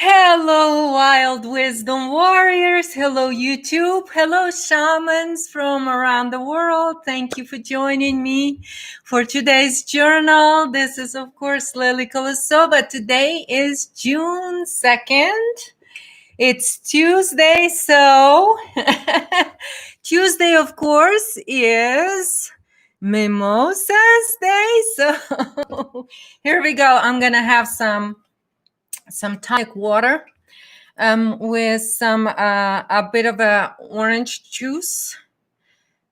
Hello, wild wisdom warriors. Hello, YouTube. Hello, shamans from around the world. Thank you for joining me for today's journal. This is, of course, Lily Kolosova. Today is June 2nd. It's Tuesday, so Tuesday, of course, is Mimosas Day. So here we go. I'm going to have some tonic water with some a bit of a orange juice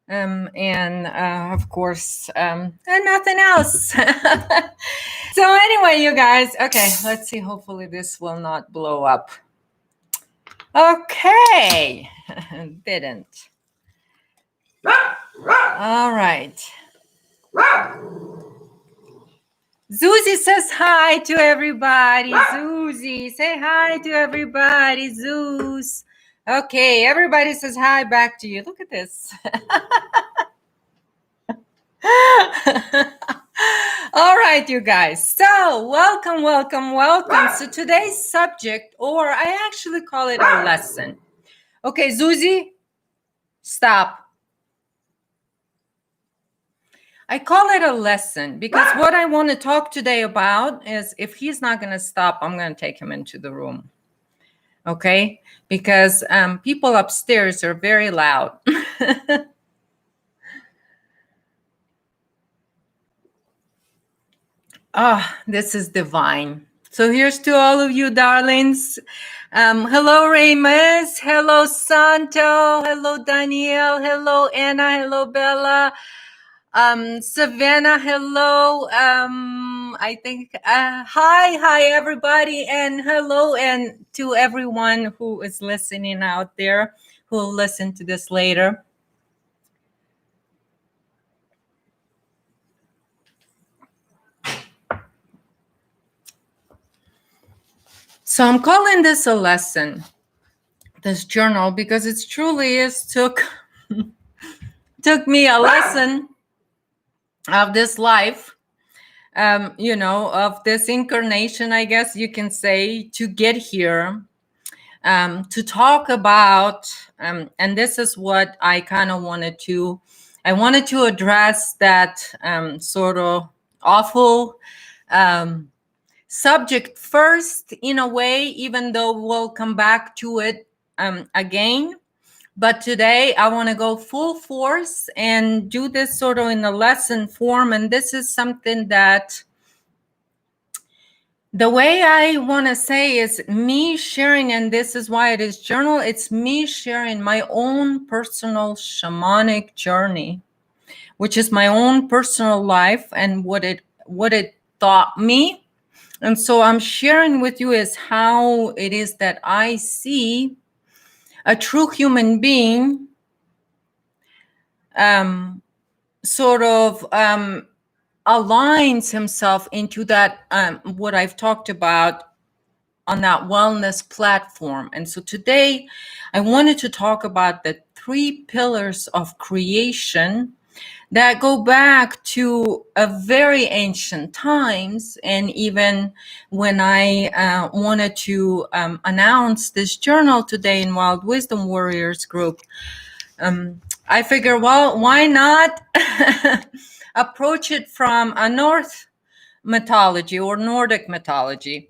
and of course and nothing else. So anyway, you guys, okay, let's see, hopefully this will not blow up. Okay. Didn't. All right. Zuzi says hi to everybody. Zuzi, say hi to everybody. Zeus. Okay, everybody says hi back to you. Look at this. All right, you guys. So welcome, welcome, welcome. So today's subject, or I actually call it a lesson. Okay, Zuzi, stop. I call it a lesson because what I want to talk today about is, if he's not going to stop, I'm going to take him into the room. Okay? Because people upstairs are very loud. This is divine. So here's to all of you, darlings. Hello, Ramos. Hello, Santo. Hello, Danielle. Hello, Anna. Hello, Bella. Savannah, hello. I think hi everybody, and hello, and to everyone who is listening out there, who will listen to this later. So I'm calling this a lesson, this journal, because it truly is took me a lesson of this life, of this incarnation, I guess you can say, to get here, to talk about, and this is what I kind of wanted to address, that sort of awful subject first, in a way, even though we'll come back to it again. But today I want to go full force and do this sort of in a lesson form. And this is something that, the way I want to say, is me sharing, and this is why it is journal. It's me sharing my own personal shamanic journey, which is my own personal life and what it taught me. And so I'm sharing with you is how it is that I see a true human being sort of aligns himself into that, what I've talked about on that wellness platform. And so today I wanted to talk about the 3 pillars of creation that go back to a very ancient times. And even when I wanted to announce this journal today in Wild Wisdom Warriors group, I figure, well, why not approach it from a Norse mythology or Nordic mythology?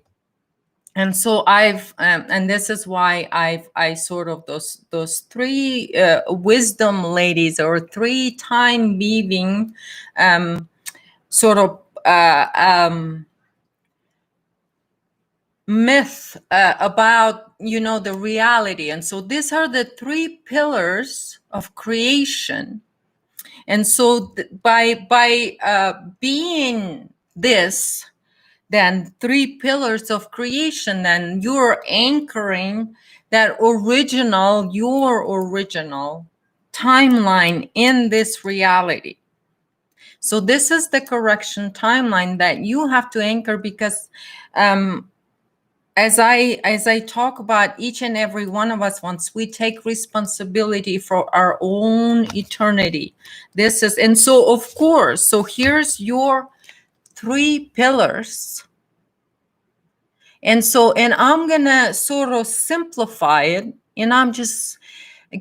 And so I've, and this is why I sort of those 3 wisdom ladies, or 3 time weaving sort of myth about, the reality. And so these are the 3 pillars of creation. And so by being this, then 3 pillars of creation, then you're anchoring that your original timeline in this reality. So this is the correction timeline that you have to anchor, because as I talk about, each and every one of us, once we take responsibility for our own eternity, this is, and so of course, so here's your 3 pillars. And I'm gonna sort of simplify it, and I'm just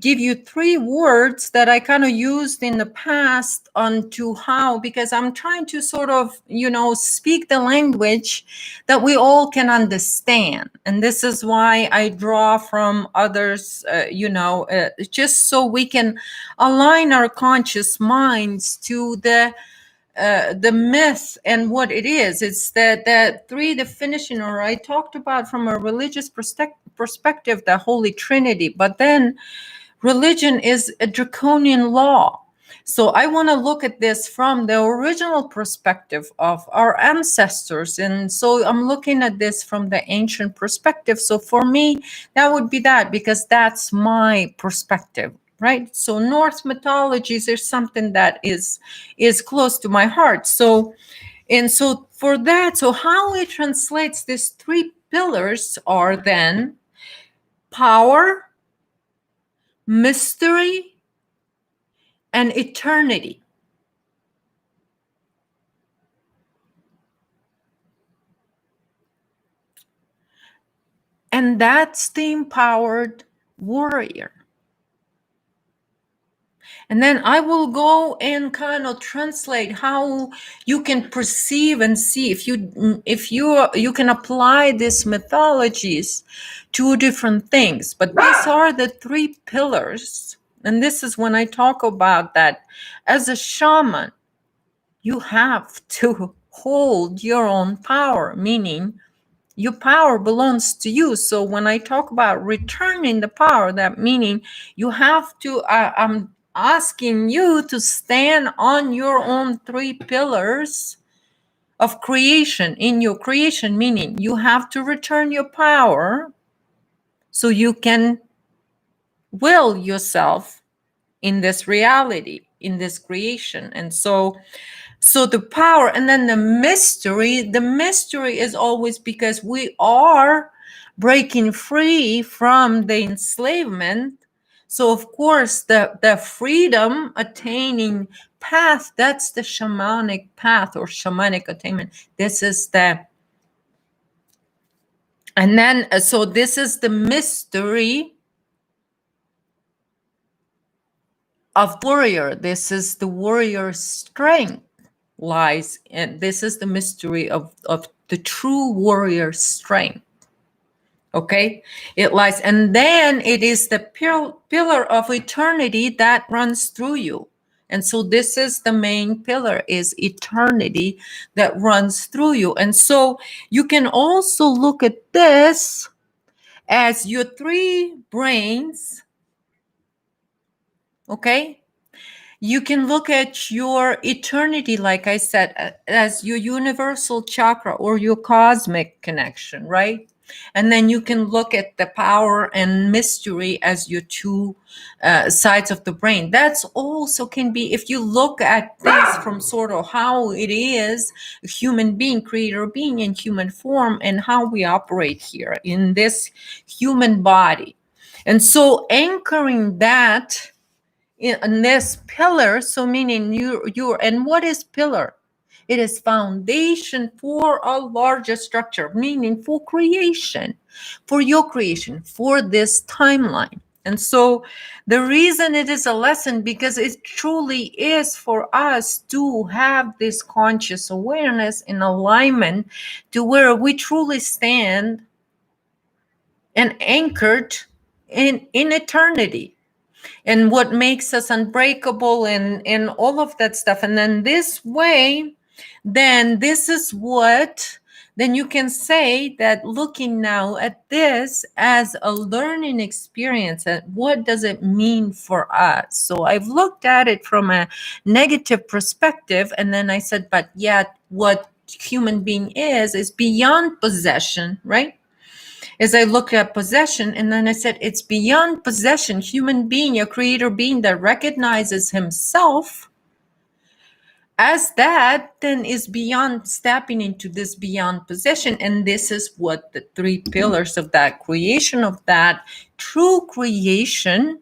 give you three words that I kind of used in the past onto how, because I'm trying to sort of, speak the language that we all can understand. And this is why I draw from others, just so we can align our conscious minds to the myth and what it is. It's that three definition, or I talked about from a religious perspective, the Holy Trinity, but then religion is a draconian law. So I want to look at this from the original perspective of our ancestors. And so I'm looking at this from the ancient perspective. So for me, that would be that, because that's my perspective, right? So Norse mythologies is something that is close to my heart. So for that, so how it translates these three pillars are then power, mystery, and eternity. And that's the empowered warrior. And then I will go and kind of translate how you can perceive and see if you can apply these mythologies to different things. But these are the three pillars. And this is when I talk about that as a shaman, you have to hold your own power, meaning your power belongs to you. So when I talk about returning the power, that meaning you have to, I'm asking you to stand on your own three pillars of creation, in your creation, meaning you have to return your power so you can will yourself in this reality, in this creation. And so the power, and then the mystery is always because we are breaking free from the enslavement. So of course the freedom attaining path, that's the shamanic path or shamanic attainment. This is the, and then so this is the mystery of warrior. This is the warrior's strength lies, and this is the mystery of the true warrior strength. Okay, it lies, and then it is the pillar of eternity that runs through you. And so this is the main pillar, is eternity that runs through you. And so you can also look at this as your three brains. Okay, you can look at your eternity, like I said, as your universal chakra or your cosmic connection, right? And then you can look at the power and mystery as your two sides of the brain. That's also can be, if you look at this from sort of how it is, a human being, creator being in human form, and how we operate here in this human body. And so anchoring that in this pillar, so meaning you're, and what is pillar? It is foundation for a larger structure, meaning for creation, for your creation, for this timeline. And so the reason it is a lesson, because it truly is for us to have this conscious awareness in alignment to where we truly stand and anchored in eternity, and what makes us unbreakable, and all of that stuff. And then this way, then this is what, then you can say that looking now at this as a learning experience, and what does it mean for us? So I've looked at it from a negative perspective, and then I said, but yet what human being is beyond possession, right? As I looked at possession, and then I said, it's beyond possession. Human being, a creator being that recognizes himself as that, then is beyond stepping into this beyond possession. And this is what the three pillars of that creation, of that true creation.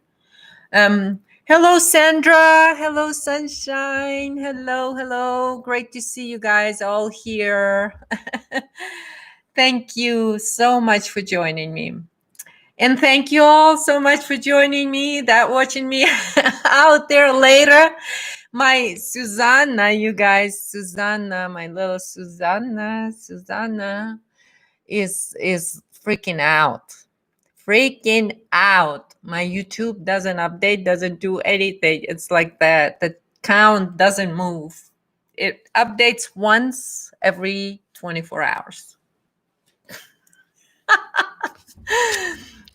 Hello, Sandra. Hello, Sunshine. Hello. Great to see you guys all here. Thank you so much for joining me. And thank you all so much for joining me, that watching me out there later. My Susanna, you guys, Susanna, my little Susanna is freaking out. Freaking out. My YouTube doesn't update, doesn't do anything. It's like that. The count doesn't move. It updates once every 24 hours.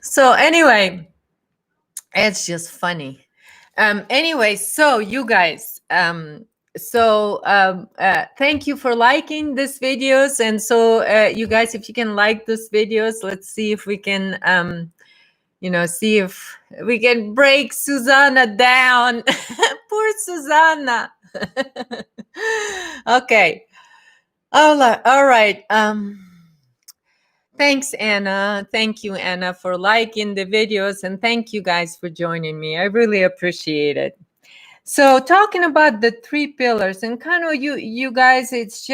So anyway, it's just funny. Anyway, so you guys, thank you for liking this videos. And so you guys, if you can like this videos, let's see if we can see if we can break Susanna down. Poor Susanna. Okay. All right. Thanks, Anna. Thank you, Anna, for liking the videos, and thank you guys for joining me. I really appreciate it. So, talking about the three pillars, and kind of you guys, it's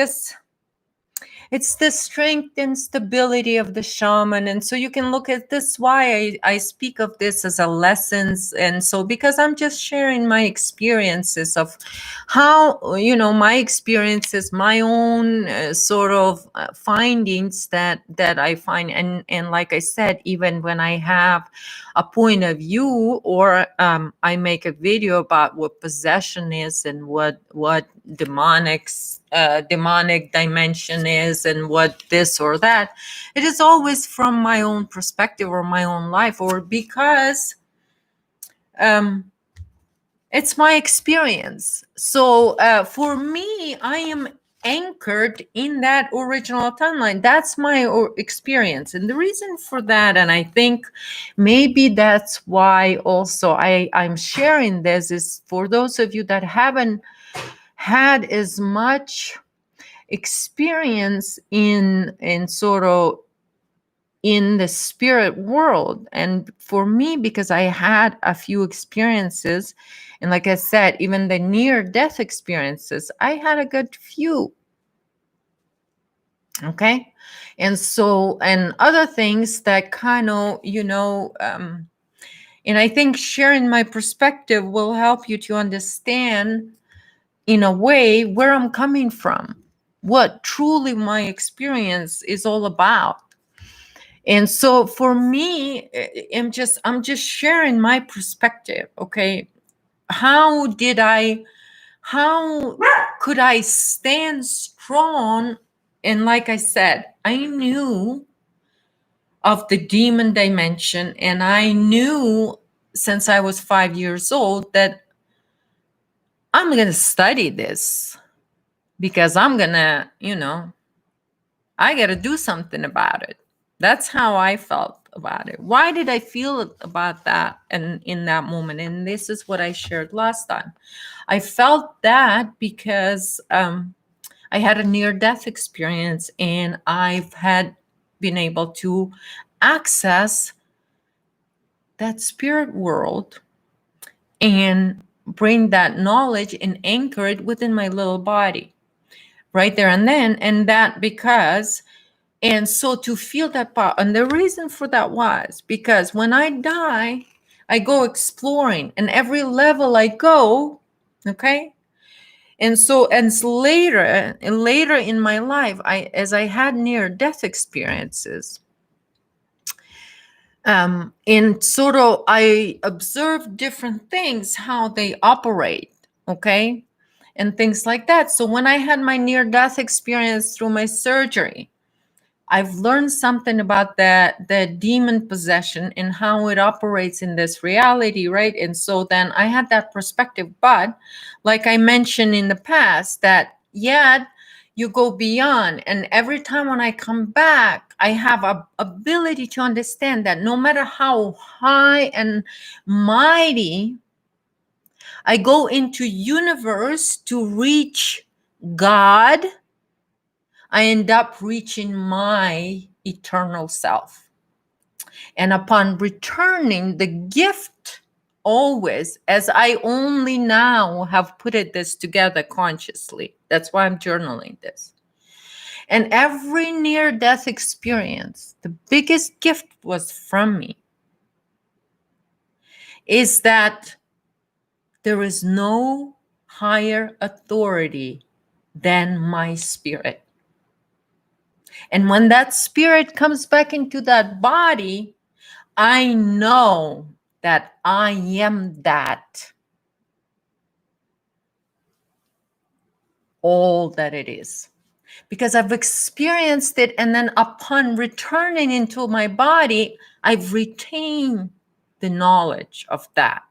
the strength and stability of the shaman. And so you can look at this, why I speak of this as a lessons. And so because I'm just sharing my experiences of how, my experiences, my own sort of findings that I find. And like I said, even when I have a point of view, or I make a video about what possession is and what demonic dimension is and what this or that, it is always from my own perspective or my own life, or because it's my experience. So for me, I am anchored in that original timeline. That's my experience. And the reason for that, and I think maybe that's why also I'm sharing this, is for those of you that haven't had as much experience in sort of in the spirit world. And for me, because I had a few experiences, and like I said, even the near death experiences, I had a good few. Okay. And so, and other things that kind of, and I think sharing my perspective will help you to understand in a way where I'm coming from, what truly my experience is all about. And so for me, I'm just sharing my perspective. Okay. How could I stand strong? And like I said, I knew of the demon dimension, and I knew since I was 5 years old that I'm going to study this, because I'm going to, I got to do something about it. That's how I felt about it. Why did I feel about that and in that moment? And this is what I shared last time. I felt that because I had a near-death experience, and I've had been able to access that spirit world and bring that knowledge and anchor it within my little body right there and then. And that because, and so to feel that power, and the reason for that was because when I die, I go exploring, and every level I go, okay. And so, and later in my life, as I had near death experiences, and sort of I observed different things, how they operate, okay, and things like that. So when I had my near death experience through my surgery, I've learned something about the demon possession and how it operates in this reality, right? And so then I had that perspective. But like I mentioned in the past, that yet you go beyond. And every time when I come back, I have a ability to understand that no matter how high and mighty I go into universe to reach God, I end up reaching my eternal self. And upon returning, the gift always, as I only now have put this together consciously, that's why I'm journaling this. And every near-death experience, the biggest gift was from me, is that there is no higher authority than my spirit. And when that spirit comes back into that body, I know that I am that, all that it is. Because I've experienced it, and then upon returning into my body, I've retained the knowledge of that.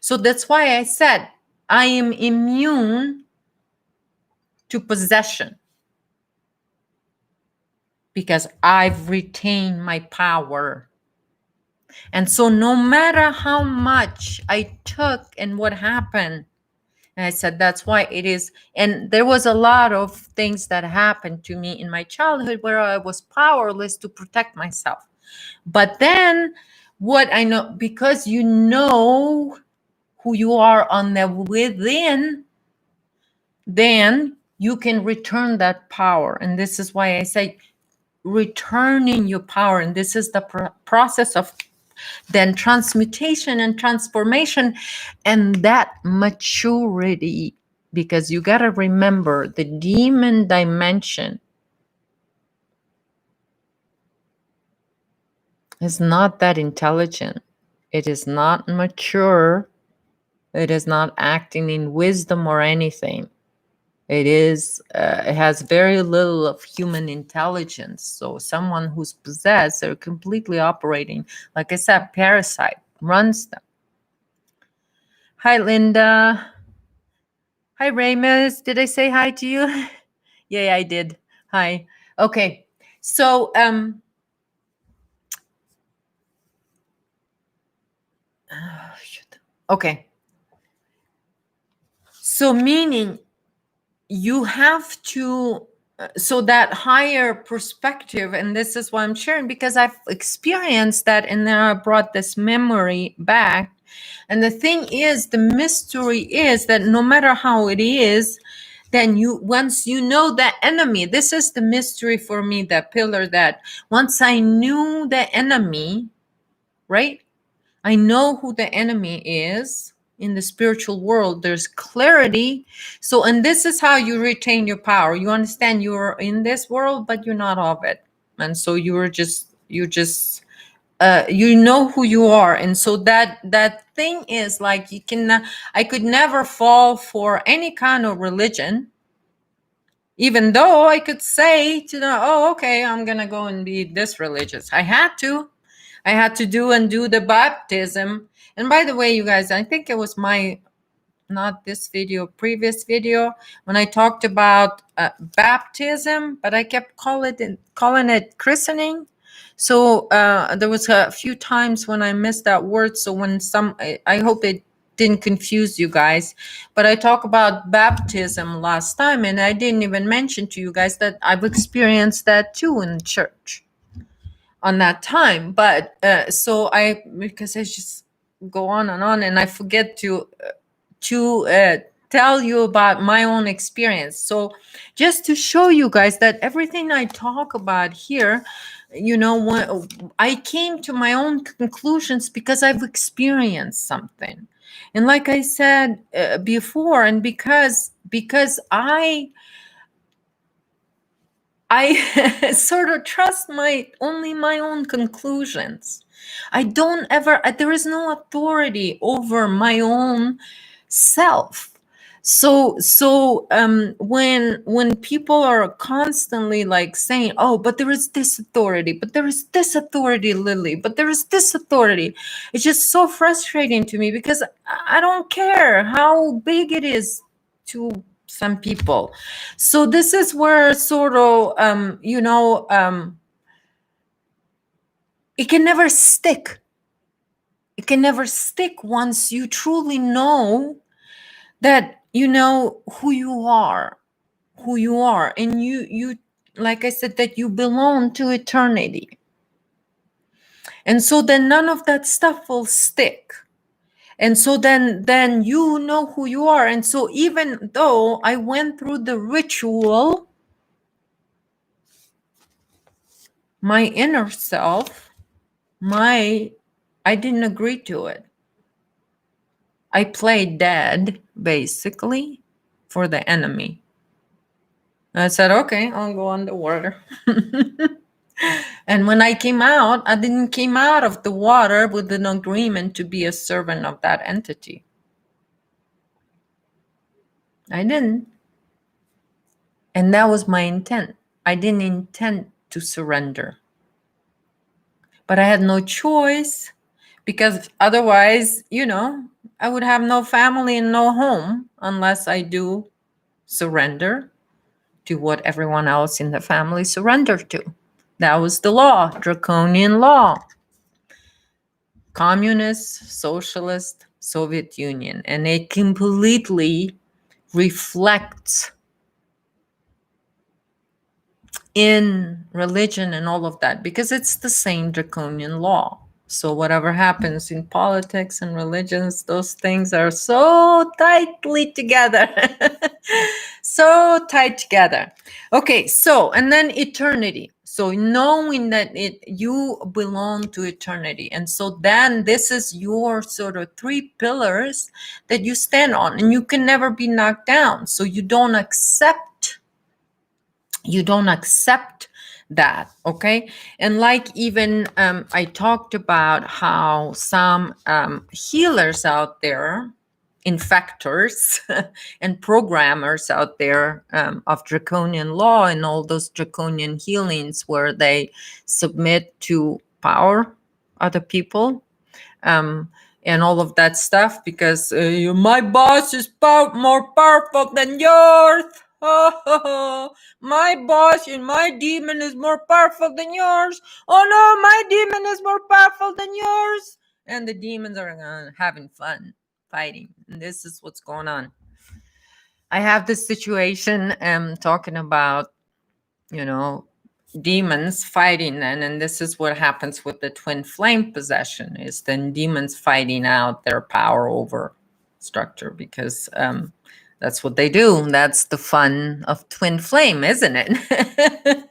So that's why I said I am immune to possession, because I've retained my power. And so no matter how much I took and what happened, and I said, that's why it is. And there was a lot of things that happened to me in my childhood where I was powerless to protect myself. But then what I know, because you know who you are on the within, then you can return that power. And this is why I say returning your power. And this is the process of then transmutation and transformation, and that maturity. Because you got to remember, the demon dimension is not that intelligent. It is not mature. It is not acting in wisdom or anything. It has very little of human intelligence. So someone who's possessed, they're completely operating, like I said, parasite runs them. Hi, Linda. Hi, Ramus. Did I say hi to you? Yeah, I did. Hi. Okay. So, okay. So meaning you have to, so that higher perspective, and this is why I'm sharing, because I've experienced that, and then I brought this memory back. And the thing is, the mystery is that no matter how it is, then once you know the enemy, this is the mystery for me, that pillar, that once I knew the enemy, right? I know who the enemy is in the spiritual world. There's clarity. So, and this is how you retain your power. You understand you're in this world, but you're not of it. And so you know who you are. And so that thing is like, I could never fall for any kind of religion, even though I could say to them, oh, okay, I'm going to go and be this religious. I had to do the baptism. And by the way, you guys, I think it was not this video, previous video, when I talked about baptism, but I kept calling it christening. So there was a few times when I missed that word. So when I hope it didn't confuse you guys, but I talked about baptism last time, and I didn't even mention to you guys that I've experienced that too in church on that time. But because I just go on, and I forget to tell you about my own experience. So just to show you guys that everything I talk about here, when I came to my own conclusions because I've experienced something. And like I said before, and because I sort of trust my own conclusions. I don't ever, there is no authority over my own self. So when people are constantly like saying, oh, but there is this authority, but there is this authority, Lily, but there is this authority, it's just so frustrating to me, because I don't care how big it is to some people. So this is where sort of it can never stick. It can never stick once you truly know that you know who you are, and you like I said, that you belong to eternity. And so then none of that stuff will stick. And so then you know who you are. And so even though I went through the ritual my inner self, I didn't agree to it. I played dead, basically, for the enemy. I said, okay, I'll go underwater. And when I came out, I didn't came out of the water with an agreement to be a servant of that entity. I didn't. And that was my intent. I didn't intend to surrender. But I had no choice, because otherwise, I would have no family and no home unless I do surrender to what everyone else in the family surrendered to. That was the law, draconian law. Communist, socialist, Soviet Union. And it completely reflects in religion and all of that, because it's the same draconian law. So whatever happens in politics and religions, those things are so tightly together. So tight together. Okay, so, and then eternity. So knowing that you belong to eternity. And so then this is your sort of three pillars that you stand on, and you can never be knocked down. So you don't accept that. Okay. And like, even I talked about how some healers out there, infectors and programmers out there, of draconian law and all those draconian healings where they submit to power, other people, um, and all of that stuff, because my boss is more powerful than yours. My boss and my demon is more powerful than yours. Oh no, my demon is more powerful than yours. And the demons are having fun fighting. And this is what's going on. I have this situation talking about, demons fighting, and this is what happens with the twin flame possession, is then demons fighting out their power over structure, because that's what they do. That's the fun of twin flame, isn't it?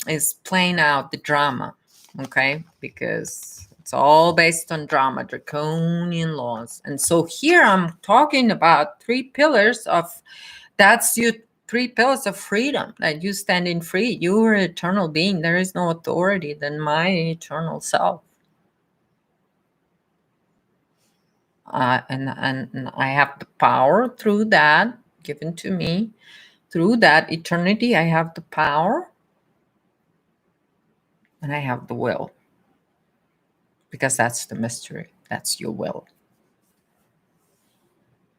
Is playing out the drama. Okay, because it's all based on drama, draconian laws. And so here I'm talking about three pillars of, that's your three pillars of freedom, that you stand in free. You are an eternal being. There is no authority than my eternal self. And I have the power through that given to me. Through that eternity, I have the power and I have the will. Because that's the mystery. That's your will.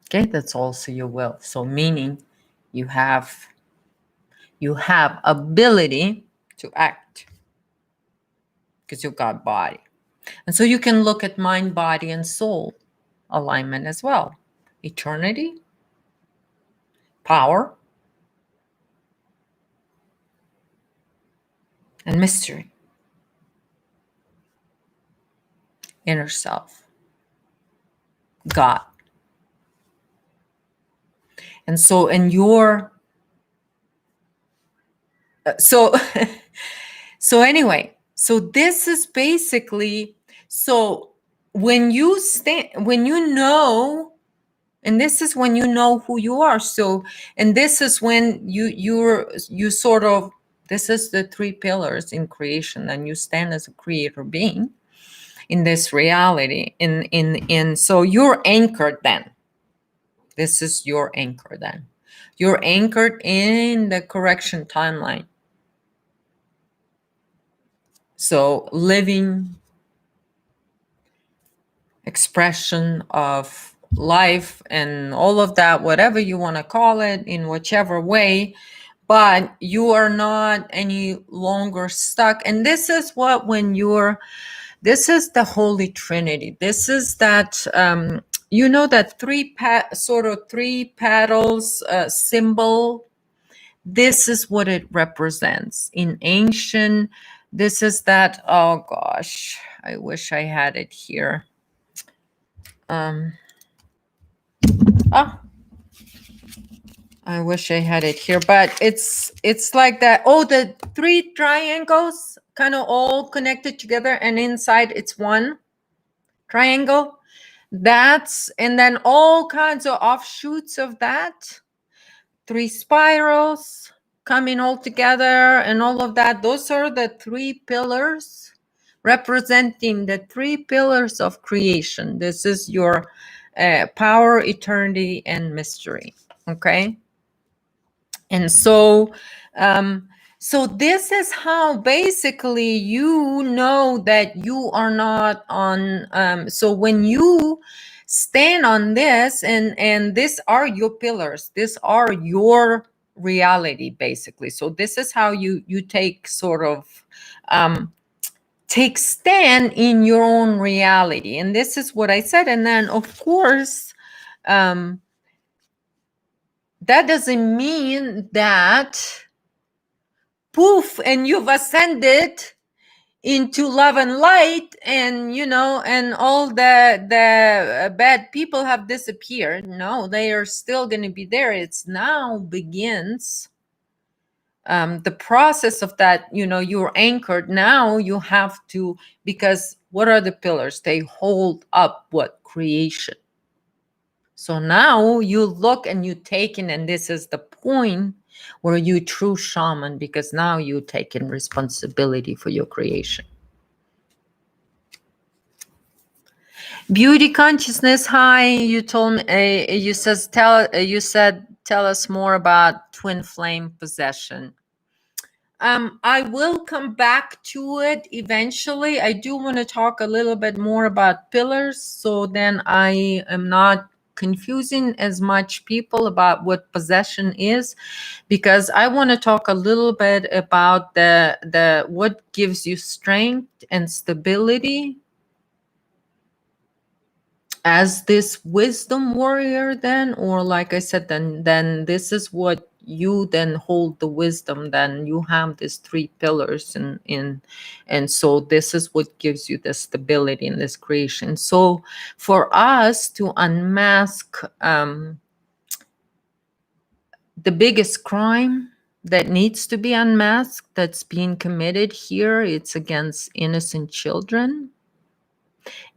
Okay, that's also your will. So meaning you have ability to act, because you've got body. And so you can look at mind, body, and soul alignment as well. Eternity, power, and mystery. Inner self, God. And so in your so so anyway, so this is basically, so when you know, and this is when you know who you are. So, and this is when you sort of, this is the three pillars in creation, and you stand as a creator being in this reality. So you're anchored then. This is your anchor then. You're anchored in the correction timeline. So living expression of life and all of that, whatever you want to call it, in whichever way, but you are not any longer stuck. And this is what, this is the Holy Trinity. This is that, that three petals symbol. This is what it represents in ancient. This is that, oh gosh, I wish I had it here. I wish I had it here, but it's like that. Oh, the three triangles kind of all connected together, and inside it's one triangle. That's, and then all kinds of offshoots of that. Three spirals coming all together and all of that. Those are the three pillars representing the three pillars of creation. This is your power, eternity, and mystery. Okay. And so, so this is how basically you know that you are not on. So when you stand on this, and these are your pillars, these are your reality, basically. So this is how you take sort of take stand in your own reality, and this is what I said. And then of course. That doesn't mean that poof and you've ascended into love and light, and and all the bad people have disappeared. No, they are still going to be there. It's now begins the process of that. You're anchored now. You have to, because what are the pillars? They hold up what? Creation. So now you look and you take in, and this is the point where you true shaman, because now you take in responsibility for your creation. Beauty consciousness. Hi, you told me. You says tell. You said tell us more about twin flame possession. I will come back to it eventually. I do want to talk a little bit more about pillars, so then I am not confusing as much people about what possession is, because I want to talk a little bit about the what gives you strength and stability as this wisdom warrior, then, or like I said, then this is what you then hold the wisdom. Then you have these three pillars, and so this is what gives you the stability in this creation. So for us to unmask the biggest crime that needs to be unmasked that's being committed here, it's against innocent children.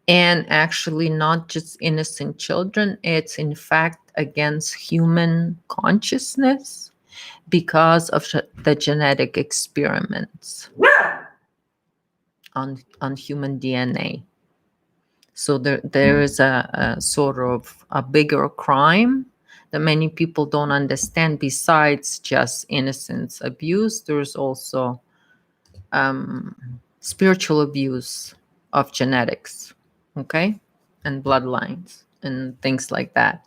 And actually, not just innocent children, it's in fact against human consciousness because of the genetic experiments on human DNA. So there is a sort of a bigger crime that many people don't understand. Besides just innocence abuse, there's also spiritual abuse of genetics, okay, and bloodlines and things like that.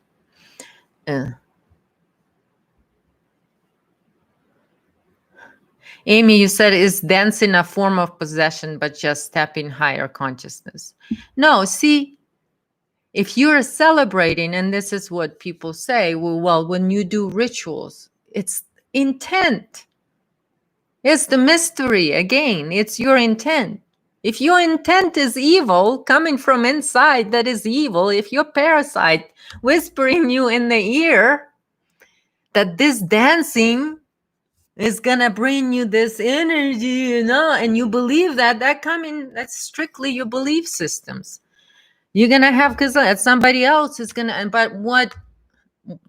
Amy, you said, is dancing a form of possession, but just tapping higher consciousness? No, see, if you're celebrating, and this is what people say, well, when you do rituals, it's intent. It's the mystery again. It's your intent. If your intent is evil, coming from inside, that is evil. If your parasite whispering you in the ear that this dancing is gonna bring you this energy, and you believe that's strictly your belief systems. You're gonna have, because somebody else is gonna. But what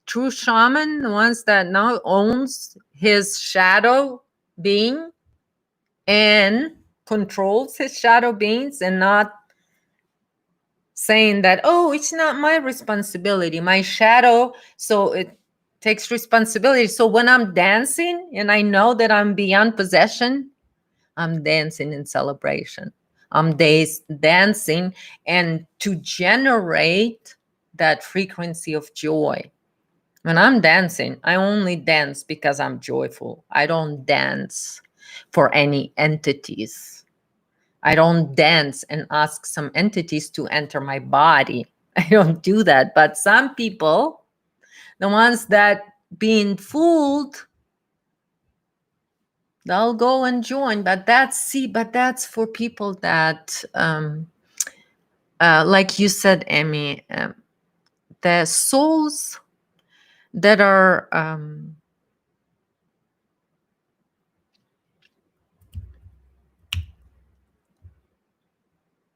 true shaman, the ones that now owns his shadow being and controls his shadow beings, and not saying that, oh, it's not my responsibility, my shadow, so it takes responsibility. So when I'm dancing and I know that I'm beyond possession, I'm dancing in celebration. I'm dancing, and to generate that frequency of joy. When I'm dancing, I only dance because I'm joyful. I don't dance for any entities. I don't dance and ask some entities to enter my body. I don't do that. But some people, the ones that being fooled, they'll go and join. But that's for people that, like you said, Emmy, the souls that are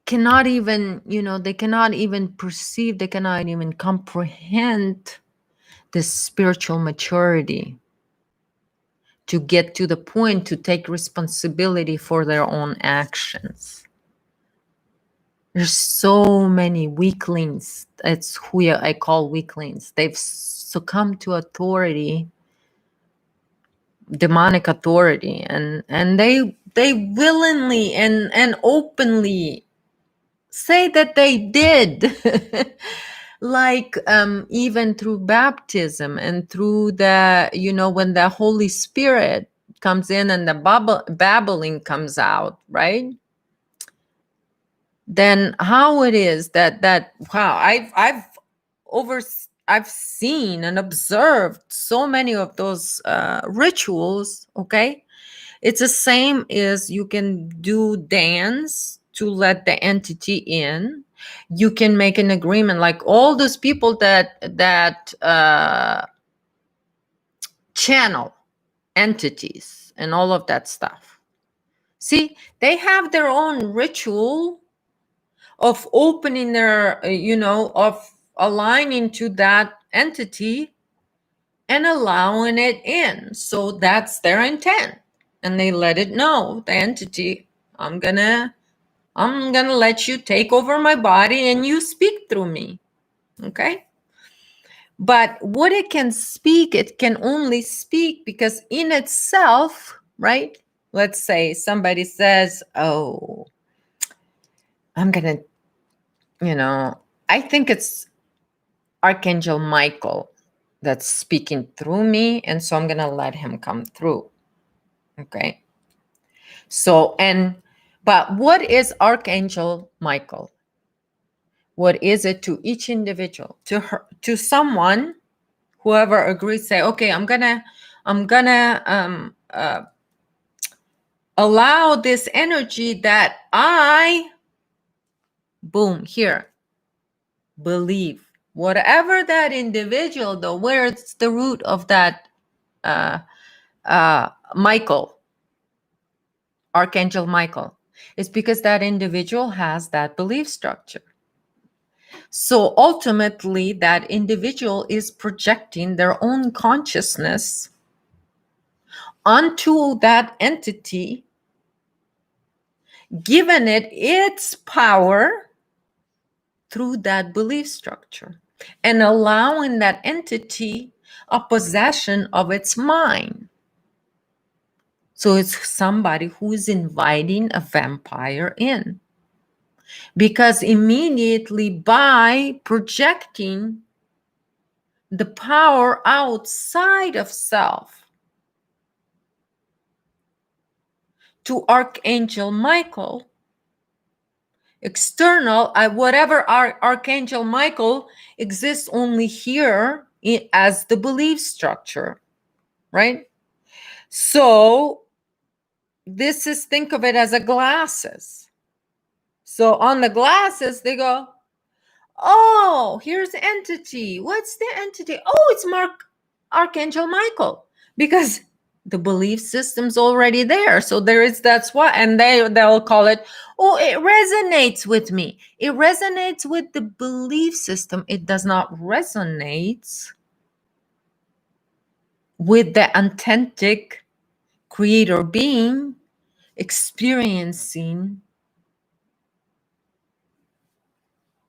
cannot even, they cannot even perceive, they cannot even comprehend this spiritual maturity to get to the point to take responsibility for their own actions. There's so many weaklings. That's who I call weaklings. They've succumbed to authority, demonic authority, and they willingly and openly say that they did. Like even through baptism and through the, when the Holy Spirit comes in and the babbling comes out, right? Then how it is that wow, I've seen and observed so many of those rituals. Okay, it's the same as you can do dance to let the entity in. You can make an agreement, like all those people that channel entities and all of that stuff. See, they have their own ritual of opening their, of aligning to that entity and allowing it in. So that's their intent. And they let it know, the entity, I'm gonna let you take over my body and you speak through me. Okay? But what it can speak, it can only speak because in itself, right? Let's say somebody says, oh, I'm gonna, I think it's Archangel Michael that's speaking through me, and so I'm gonna let him come through. Okay. So, but what is Archangel Michael? What is it to each individual? To her, to someone, whoever agrees, say, okay, I'm gonna allow this energy that I, boom, here, believe. Whatever that individual, though, where it's the root of that Michael, Archangel Michael, is because that individual has that belief structure. So ultimately, that individual is projecting their own consciousness onto that entity, giving it its power through that belief structure and allowing that entity a possession of its mind. So it's somebody who is inviting a vampire in. Because immediately by projecting the power outside of self to Archangel Michael, external, whatever Archangel Michael exists only here as the belief structure, right? So this is, think of it as a glasses. So on the glasses, they go, oh, here's the entity. What's the entity? Oh, it's Archangel Michael, because the belief system's already there. So that's why, and they'll call it, oh, it resonates with me. It resonates with the belief system. It does not resonate with the authentic creator being experiencing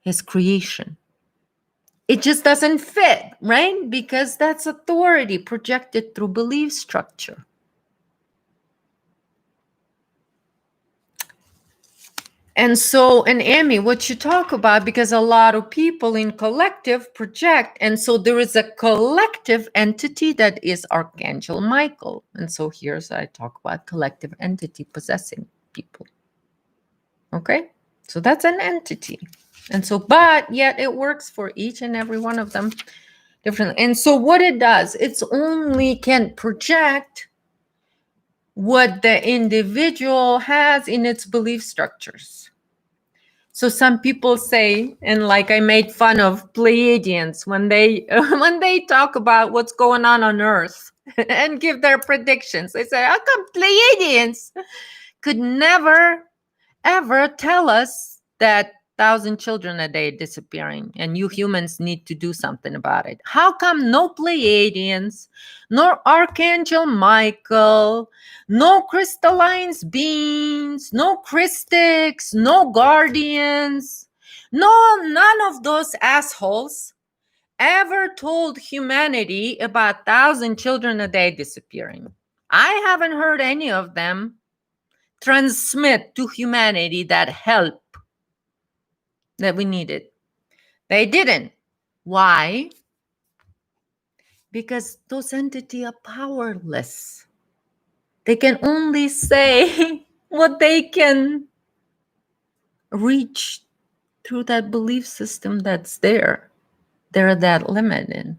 his creation. It just doesn't fit, right? Because that's authority projected through belief structure. And so, and Amy, what you talk about, because a lot of people in collective project, and so there is a collective entity that is Archangel Michael. And so here's, I talk about collective entity possessing people. Okay? So that's an entity. And so, but yet it works for each and every one of them differently. And so what it does, it's only can project what the individual has in its belief structures. So some people say, and like I made fun of Pleiadians when they when they talk about what's going on Earth and give their predictions. They say, how come Pleiadians could never ever tell us that 1,000 children a day disappearing and you humans need to do something about it? How come no Pleiadians, nor Archangel Michael, no crystalline beings, no Christics, no guardians, none of those assholes ever told humanity about 1,000 children a day disappearing? I haven't heard any of them transmit to humanity that help that we needed. They didn't. Why? Because those entities are powerless. They can only say what they can reach through that belief system that's there. They're that limited.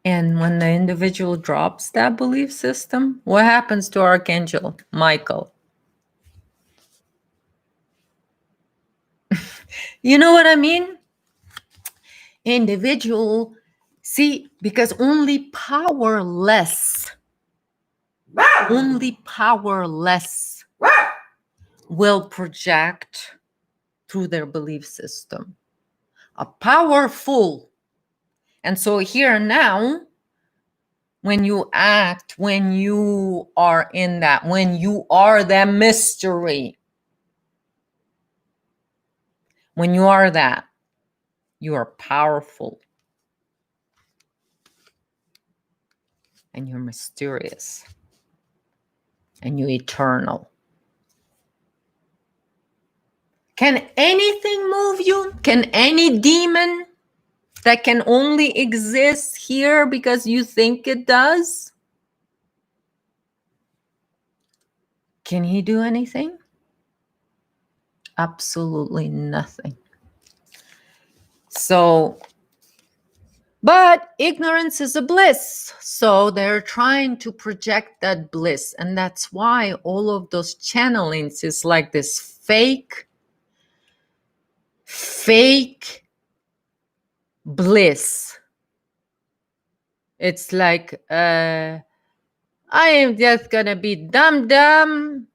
And when the individual drops that belief system, what happens to Archangel Michael? You know what I mean? Individual, see, because only powerless will project through their belief system. A powerful. And so here now, when you act, when you are in that, when you are that mystery, when you are that, you are powerful and you're mysterious and you're eternal. Can anything move you? Can any demon that can only exist here because you think it does? Can he do anything? Absolutely nothing. So, but ignorance is a bliss. So they're trying to project that bliss. And that's why all of those channelings is like this fake bliss. It's like, I am just gonna be dumb,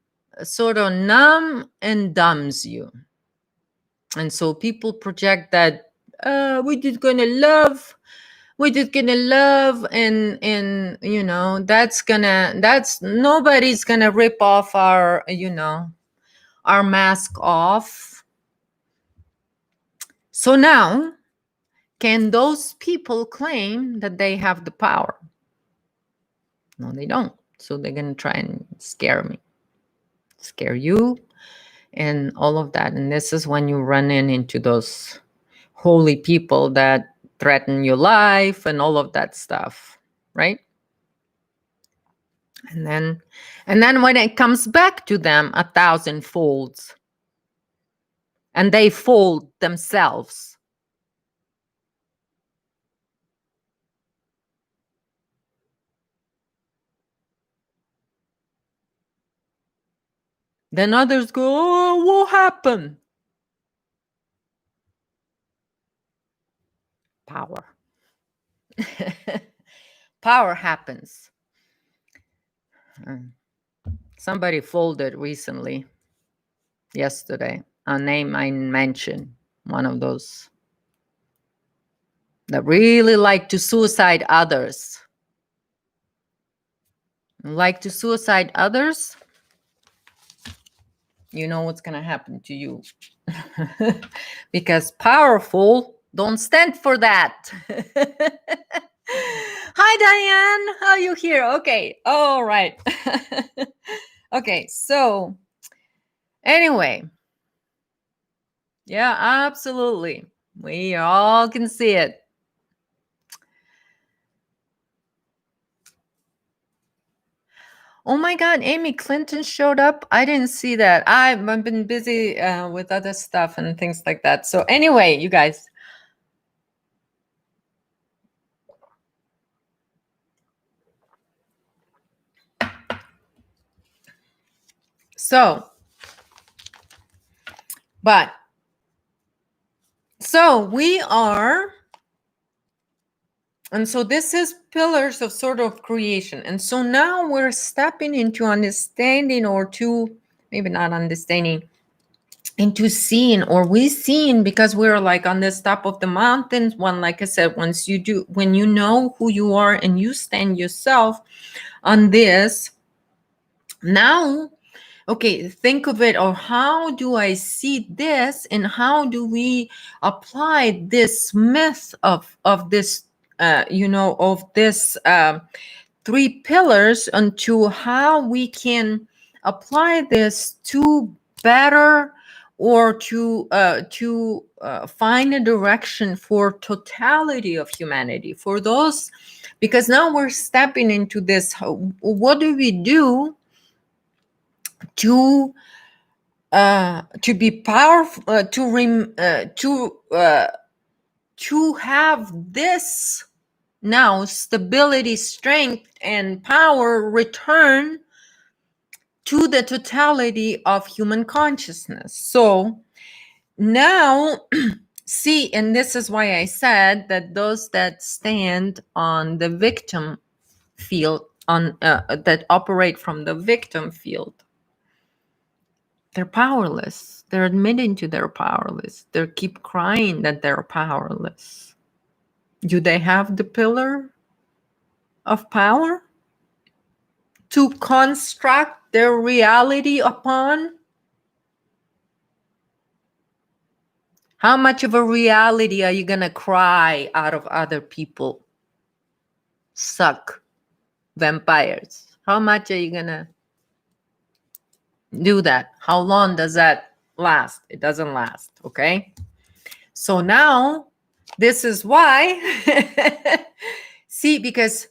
sort of numb, and dumbs you. And so people project that we're just gonna love, and you know, that's nobody's gonna rip off our, you know, our mask off. So now, can those people claim that they have the power? No, they don't. So they're gonna try and scare me, scare you, and all of that. And this is when you run into those holy people that threaten your life and all of that stuff, right? And then when it comes back to them 1,000 folds, and they fold themselves, then others go, oh, what happened? Power. Power happens. Somebody folded recently, yesterday, a name I mentioned, one of those that really like to suicide others. Like to suicide others, you know what's going to happen to you. Because powerful don't stand for that. Hi, Diane. How are you here? Okay. All right. Okay. So anyway, yeah, absolutely. We all can see it. Oh my God, Amy Clinton showed up. I didn't see that. I've been busy with other stuff and things like that. So anyway, you guys. So But so we are, and so this is pillars of sort of creation. And so now we're stepping into understanding, or to maybe not understanding, into seeing, or we seeing, because we're like on this top of the mountains. One, like I said, when you know who you are and you stand yourself on this, now, okay, think of it, or how do I see this, and how do we apply this myth of this, of this three pillars, onto how we can apply this to better, or to find a direction for totality of humanity, for those, because now we're stepping into this. What do we do to be powerful, to have this now stability, strength, and power return to the totality of human consciousness. So now, see, and this is why I said that those that stand on the victim field, that operate from the victim field, they're powerless. They're admitting to they're powerless. They keep crying that they're powerless. Do they have the pillar of power to construct their reality upon? How much of a reality are you going to cry out of other people? Suck vampires. How much are you going to do that? How long does that last? It doesn't last, okay? So now, this is why, see, because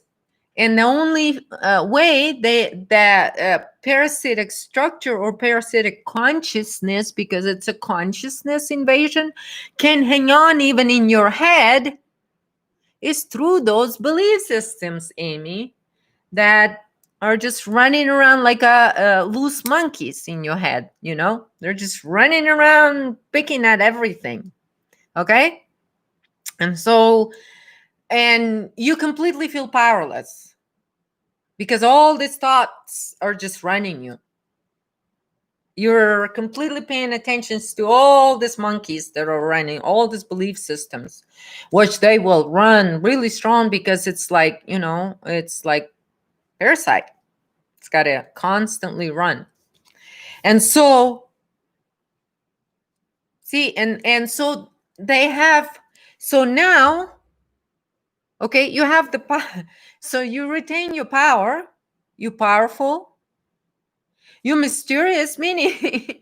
in the only way that parasitic structure or parasitic consciousness, because it's a consciousness invasion, can hang on even in your head, is through those belief systems, Amy, that are just running around like a loose monkeys in your head. They're just running around picking at everything. Okay. And so, and you completely feel powerless because all these thoughts are just running you. You're completely paying attention to all these monkeys that are running, all these belief systems, which they will run really strong, because it's like, it's like parasite. It's got to constantly run. And so, see, and so they have, so now, okay, you have the power. So you retain your power, you're powerful, you're mysterious, meaning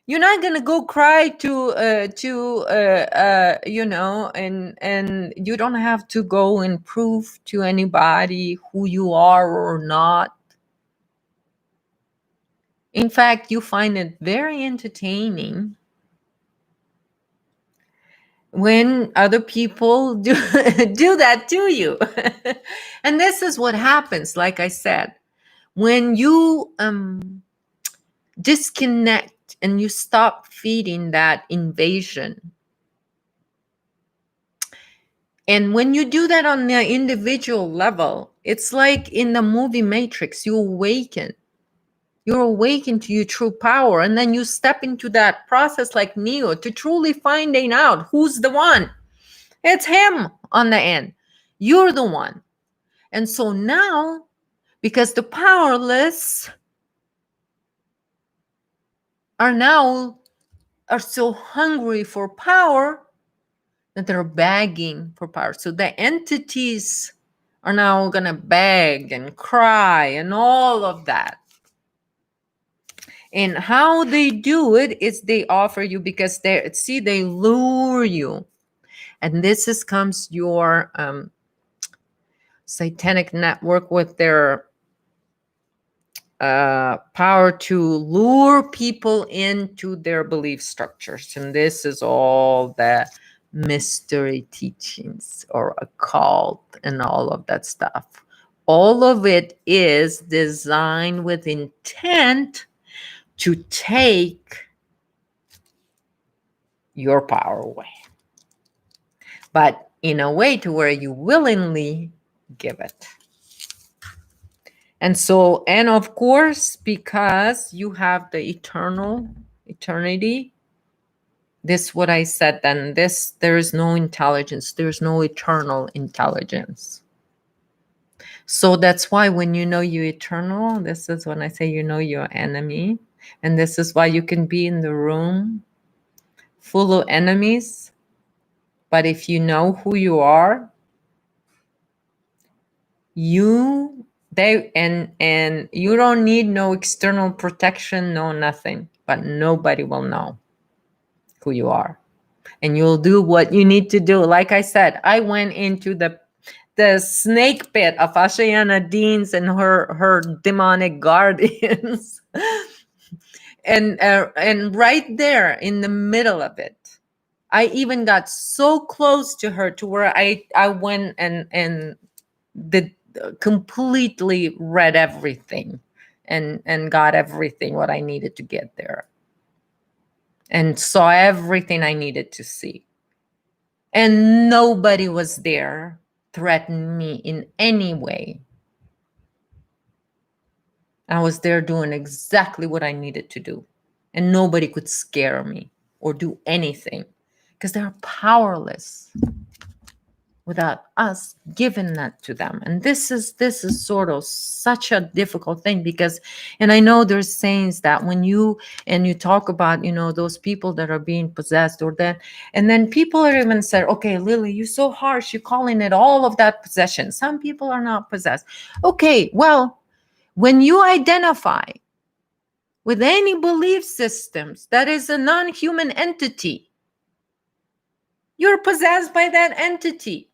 you're not gonna go cry and you don't have to go and prove to anybody who you are or not. In fact, you find it very entertaining when other people do that to you. And this is what happens, like I said, when you disconnect and you stop feeding that invasion. And when you do that on the individual level, it's like in the movie Matrix, you awaken. You're awakened to your true power. And then you step into that process like Neo to truly finding out who's the one. It's him on the end. You're the one. And so now, because the powerless are so hungry for power that they're begging for power. So the entities are now going to beg and cry and all of that. And how they do it is they offer you, because they lure you. And this comes your satanic network with their power to lure people into their belief structures. And this is all the mystery teachings or occult and all of that stuff. All of it is designed with intent to take your power away, but in a way to where you willingly give it. And so, and of course, because you have the eternity, this what I said then, this, there is no intelligence, there's no eternal intelligence. So that's why when you know you're eternal, this is when I say you know your enemy. And this is why you can be in the room full of enemies, but if you know who you are, and you don't need no external protection, no nothing, but nobody will know who you are, and you'll do what you need to do. Like I said, I went into the snake pit of Ashayana Deans and her demonic guardians, and right there in the middle of it, I even got so close to her to where I went and did completely read everything and got everything what I needed to get there, and saw everything I needed to see. And nobody was there threatening me in any way. I was there doing exactly what I needed to do. And nobody could scare me or do anything because they're powerless without us giving that to them. And this is sort of such a difficult thing, because, and I know there's sayings that when you talk about, those people that are being possessed or that, and then people are even said, okay, Lily, you're so harsh, you're calling it all of that possession. Some people are not possessed. Okay, well, when you identify with any belief systems that is a non-human entity, you're possessed by that entity.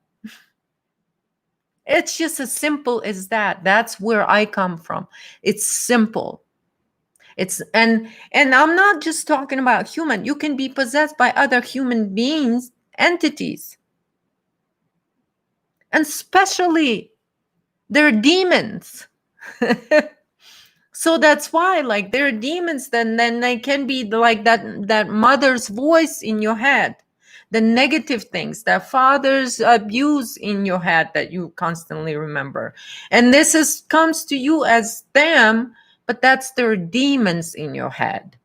It's just as simple as that. That's where I come from. It's simple. It's and I'm not just talking about human. You can be possessed by other human beings, entities. And especially they're demons. So that's why, like, they're demons, then they can be like that mother's voice in your head, the negative things, that father's abuse in your head that you constantly remember. And this comes to you as them, but that's their demons in your head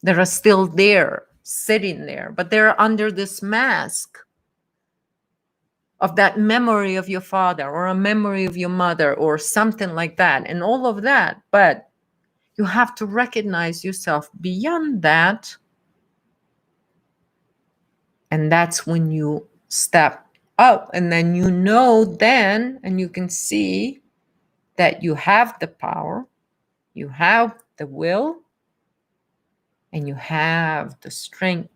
that are still there, sitting there, but they're under this mask of that memory of your father or a memory of your mother or something like that, and all of that. But you have to recognize yourself beyond that. And that's when you step up, and then then, and you can see that you have the power, you have the will, and you have the strength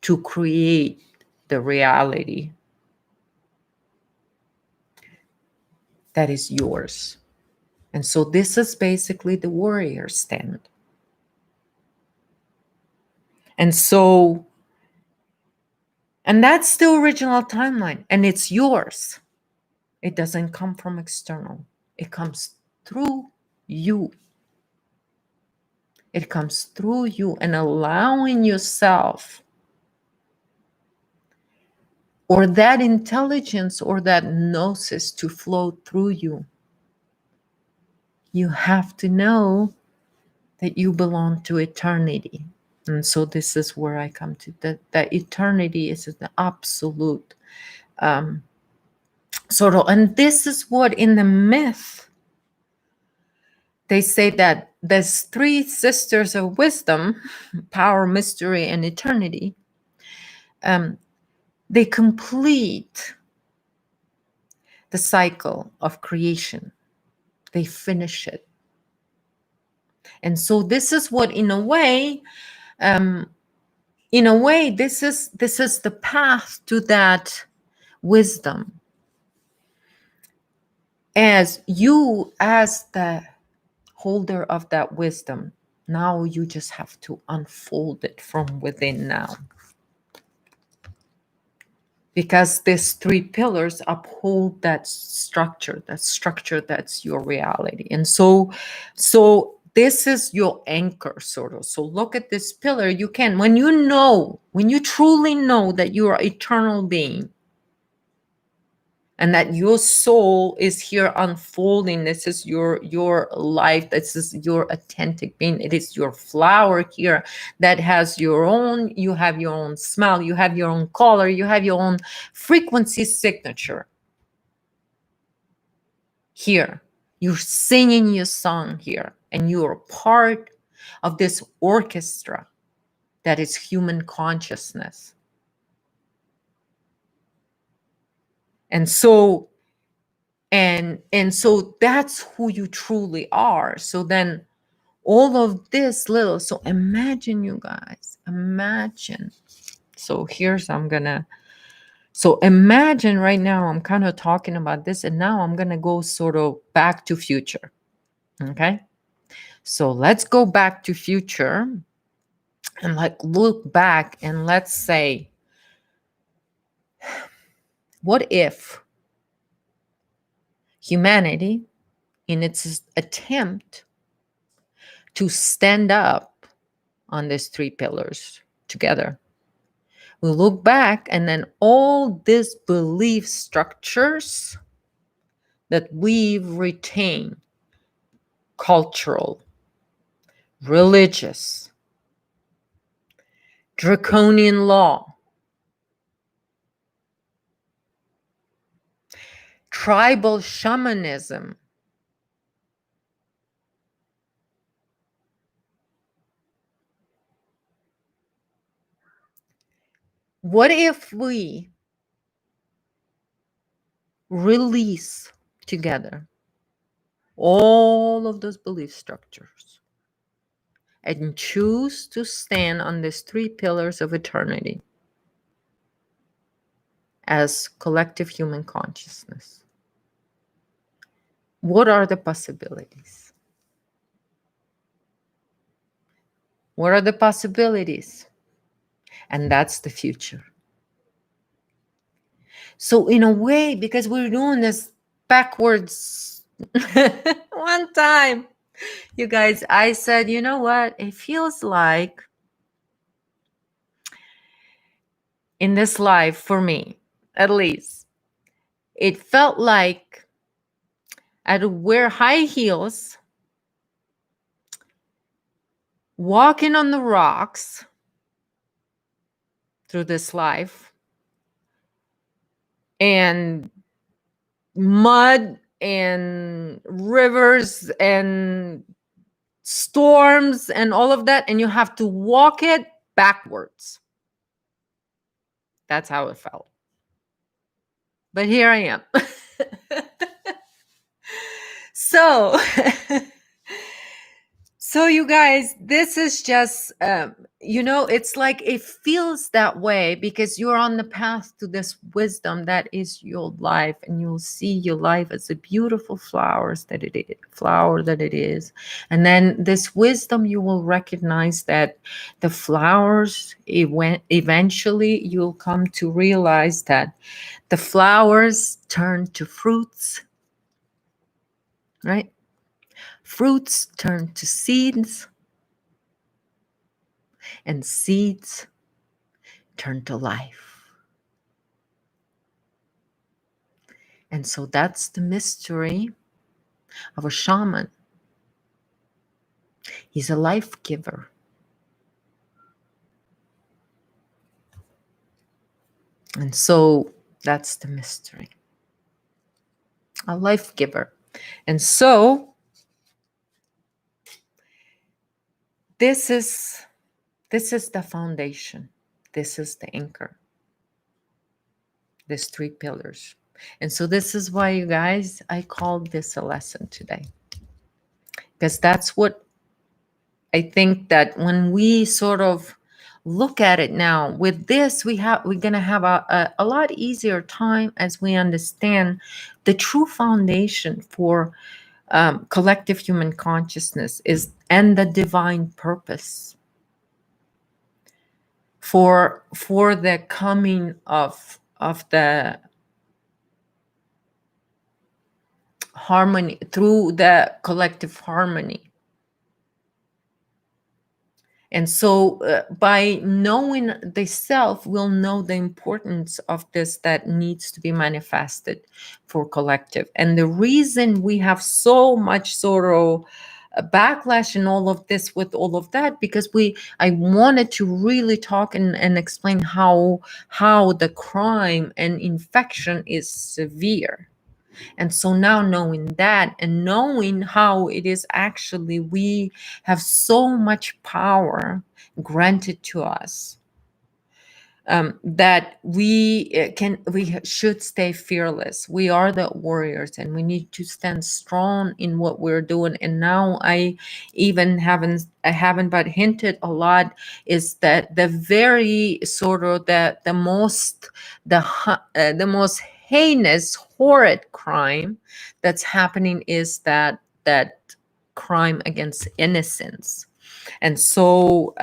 to create the reality that is yours. And so this is basically the warrior stand. And so, and that's the original timeline, and it's yours. It doesn't come from external. It comes through you. It comes through you, and allowing yourself, or that intelligence or that gnosis, to flow through you. You have to know that you belong to eternity. And so this is where I come to, that eternity is the absolute sort of, and this is what in the myth, they say that there's three sisters of wisdom, power, mystery, and eternity. They complete the cycle of creation. They finish it. And so this is what, in a way, this is the path to that wisdom. As you, as the holder of that wisdom, now you just have to unfold it from within now. Because these three pillars uphold that structure that's your reality. And so this is your anchor, sort of. So look at this pillar. You can, when you truly know that you are eternal being, and that your soul is here unfolding. This is your life. This is your authentic being. It is your flower here that has your own, you have your own smell, you have your own color, you have your own frequency signature here. You're singing your song here, and you're part of this orchestra that is human consciousness. And so so that's who you truly are. So then all of this little, so imagine, you guys, imagine. So here's, so imagine right now, I'm kind of talking about this, and now I'm gonna go sort of back to future. Okay, so let's go back to future and like look back, and let's say, what if humanity, in its attempt to stand up on these three pillars together, we look back, and then all these belief structures that we've retained, cultural, religious, draconian law, tribal shamanism, what if we release together all of those belief structures and choose to stand on these three pillars of eternity as collective human consciousness? What are the possibilities? What are the possibilities? And that's the future. So in a way, because we're doing this backwards, one time, you guys, I said, you know what? It feels like in this life, for me, at least, it felt like I'd wear high heels, walking on the rocks through this life, and mud and rivers and storms and all of that, and you have to walk it backwards. That's how it felt. But here I am. So so you guys, this is just it's like it feels that way because you're on the path to this wisdom that is your life, and you'll see your life as a beautiful flower that it is. And then this wisdom, you will recognize that the flowers, eventually you'll come to realize that the flowers turn to fruits, right? Fruits turn to seeds, and seeds turn to life. And so that's the mystery of a shaman. He's a life giver. And so that's the mystery. A life giver. And so this is the foundation. This is the anchor. These three pillars. And so this is why, you guys, I called this a lesson today. Because that's what I think, that when we sort of look at it now with this, we're going to have a lot easier time as we understand the true foundation for collective human consciousness is, and the divine purpose for the coming of the harmony, through the collective harmony And so by knowing the self, we'll know the importance of this that needs to be manifested for collective. And the reason we have so much sort of backlash and all of this with all of that, because I wanted to really talk and explain how the crime and infection is severe. And so now knowing that and knowing how it is actually, we have so much power granted to us, that we should stay fearless. We are the warriors and we need to stand strong in what we're doing. And now I haven't but hinted a lot, is that the very sort of the most heinous, horrid crime that's happening is that crime against innocence. And so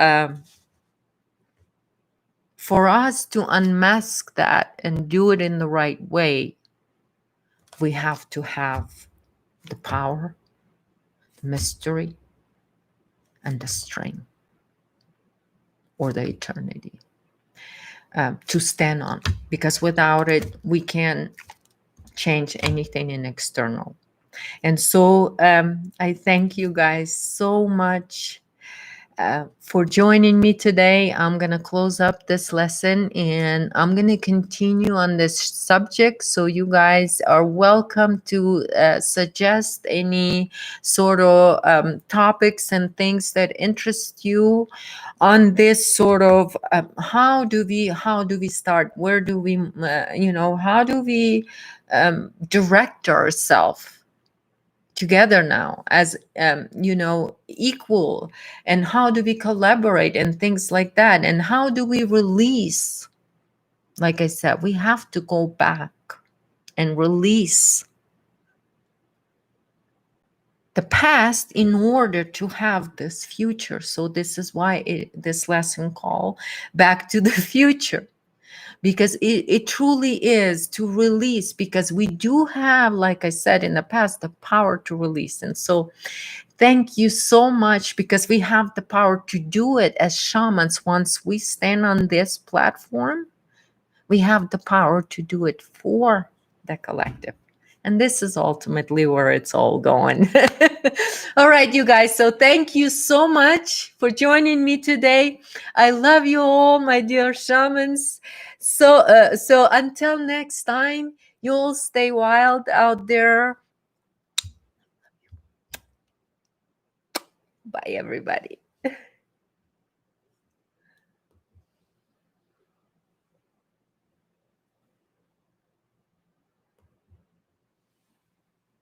for us to unmask that and do it in the right way, we have to have the power, the mystery, and the strength, or the eternity, to stand on. Because without it, we can't change anything in external. And so I thank you guys so much for joining me today. I'm going to close up this lesson and I'm going to continue on this subject. So you guys are welcome to suggest any sort of topics and things that interest you on this sort of how do we start? Where do we, how do we direct ourselves together now as equal, and how do we collaborate and things like that, and how do we release? Like I said, we have to go back and release the past in order to have this future. So this is why this lesson called Back to the Future, because it truly is to release, because we do have, like I said in the past, the power to release. And so thank you so much, because we have the power to do it as shamans. Once we stand on this platform, we have the power to do it for the collective. And this is ultimately where it's all going. All right, you guys. So thank you so much for joining me today. I love you all, my dear shamans. So until next time, you'll stay wild out there. Bye, everybody.